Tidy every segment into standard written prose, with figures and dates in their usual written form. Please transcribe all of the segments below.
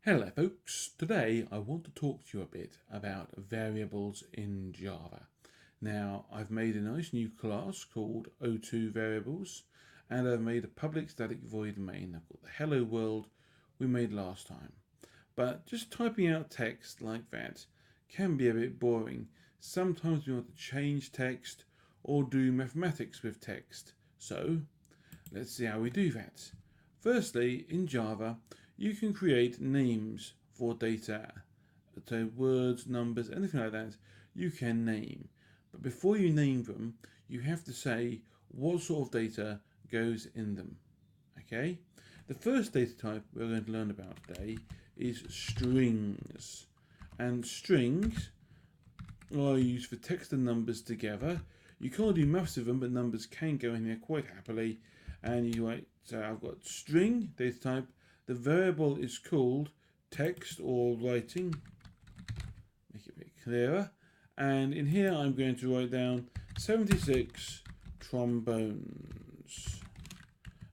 Hello folks, today I want to talk to you a bit about variables in Java. Now I've made a nice new class called O2 variables and I've made a public static void main. I've got the hello world we made last time. But just typing out text like that can be a bit boring. Sometimes we want to change text or do mathematics with text. So let's see how we do that. Firstly, in Java, you can create names for data. So words, numbers, anything like that, you can name. But before you name them, you have to say what sort of data goes in them. Okay? The first data type we're going to learn about today is strings. And strings are used for text and numbers together. You can't do maths with them, but numbers can go in here quite happily. And you write, so I've got string data type. The variable is called text or writing. Make it a bit clearer. And in here, I'm going to write down 76 trombones.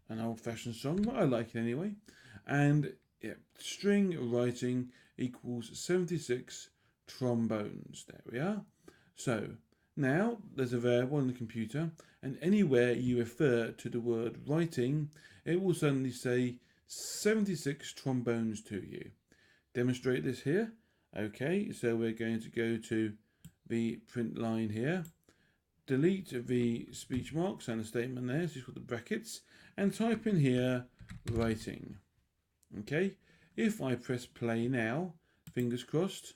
An old-fashioned song, but I like it anyway. And yeah, string writing equals 76 trombones. There we are. So now there's a variable in the computer, and anywhere you refer to the word writing, it will suddenly say 76 trombones to you. Demonstrate this here. Okay, so we're going to go to the print line here, delete the speech marks and the statement there, so you've got the brackets, and type in here writing. Okay, if I press play now, fingers crossed,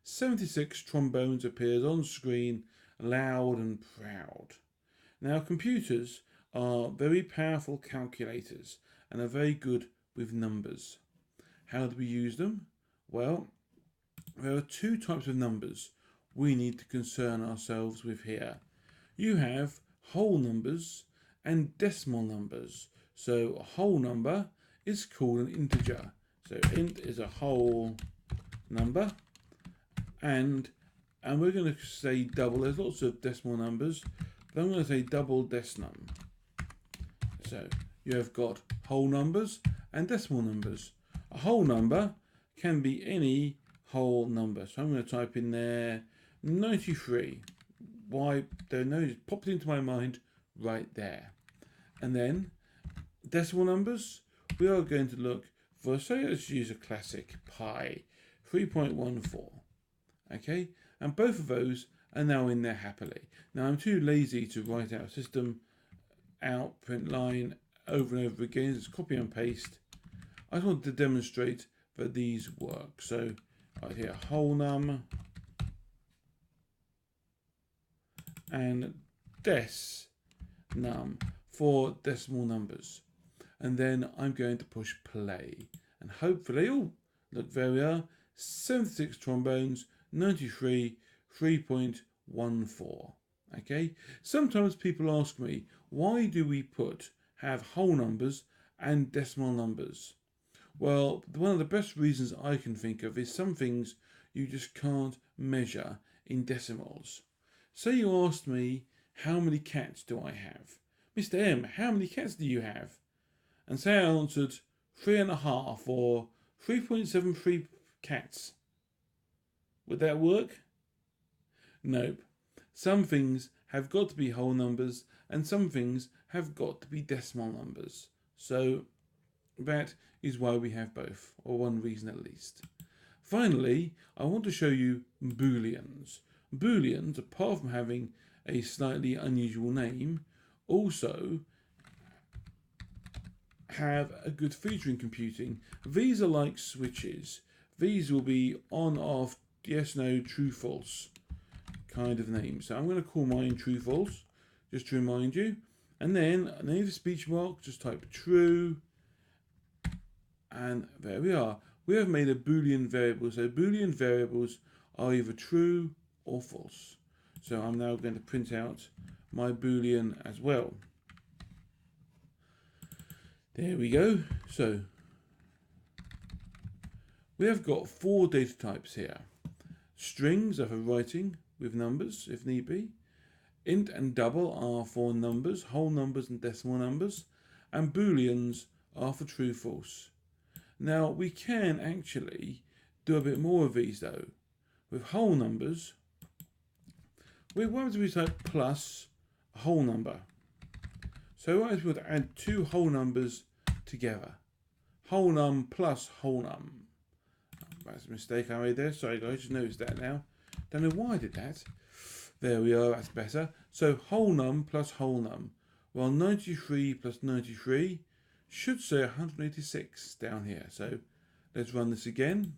76 trombones appears on screen, loud and proud. Now computers are very powerful calculators and are very good with numbers. How do we use them? Well, there are two types of numbers we need to concern ourselves with here. You have whole numbers and decimal numbers. So a whole number is called an integer. So int is a whole number, and we're going to say double. There's lots of decimal numbers, but I'm going to say double decnum. So you have got whole numbers and decimal numbers. A whole number can be any whole number. So I'm going to type in there 93. Why? Don't know, just popped into my mind right there. And then decimal numbers, we are going to look for, say let's use a classic pi, 3.14. Okay, and both of those are now in there happily. Now I'm too lazy to write out system out print line over and over again. Just copy and paste. I just wanted to demonstrate that these work. So right here, whole num and num for decimal numbers. And then I'm going to push play. And hopefully, oh, look, there we are, 76 trombones, 93, 3.14. Okay, sometimes people ask me, why do we have whole numbers and decimal numbers? Well, one of the best reasons I can think of is some things you just can't measure in decimals. Say you asked me, how many cats do I have? Mr. M, how many cats do you have? And say I answered 3.5 or 3.73 cats. Would that work? Nope. Some things have got to be whole numbers and some things have got to be decimal numbers. So that is why we have both, or one reason at least. Finally, I want to show you booleans. Booleans, apart from having a slightly unusual name, also have a good feature in computing. These are like switches. These will be on, off, yes, no, true, false kind of names. So I'm going to call mine true, false, just to remind you. And then underneath the speech mark, just type true. And there we are. We have made a Boolean variable. So Boolean variables are either true or false. So I'm now going to print out my Boolean as well. There we go. So we have got 4 data types here. Strings are for writing with numbers if need be. Int and double are for numbers, whole numbers and decimal numbers. And Booleans are for true, false. Now we can actually do a bit more of these though. With whole numbers, what happens if we type plus a whole number? So what if we were to add two whole numbers together? Whole num plus whole num. That's a mistake I made there. Sorry guys, just noticed that now. Don't know why I did that. There we are, that's better. So whole num plus whole num. Well, 93 plus 93 should say 186 down here. So let's run this again.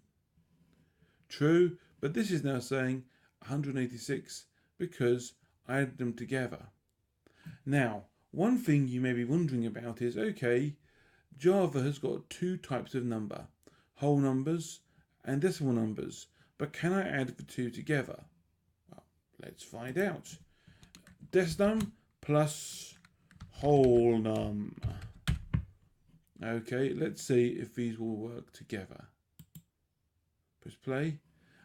True, but this is now saying 186 because I added them together. Now, one thing you may be wondering about is, okay, Java has got two types of number, whole numbers and decimal numbers, but can I add the two together? Well, let's find out. Decnum plus whole num. Okay, let's see if these will work together. Press play.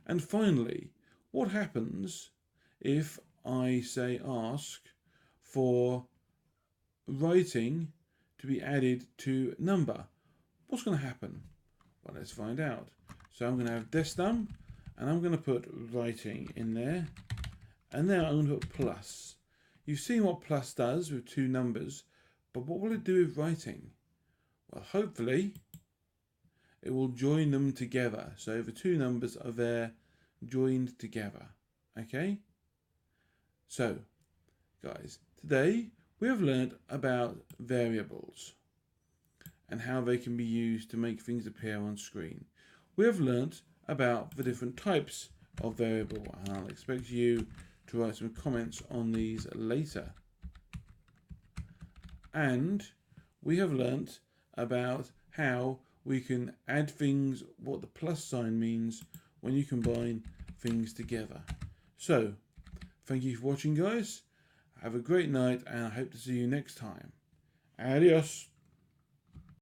And finally, what happens if I say ask for writing to be added to number? What's going to happen? Well, let's find out. So I'm going to have decnum, and I'm going to put writing in there, and now I'm going to put plus. You've seen what plus does with two numbers, but what will it do with writing? Well, hopefully it will join them together. So the two numbers are there joined together. Okay? So, guys, today we have learned about variables and how they can be used to make things appear on screen. We have learnt about the different types of variable, and I'll expect you to write some comments on these later. And we have learnt about how we can add things, what the plus sign means when you combine things together. So, thank you for watching, guys. Have a great night, and I hope to see you next time. Adios.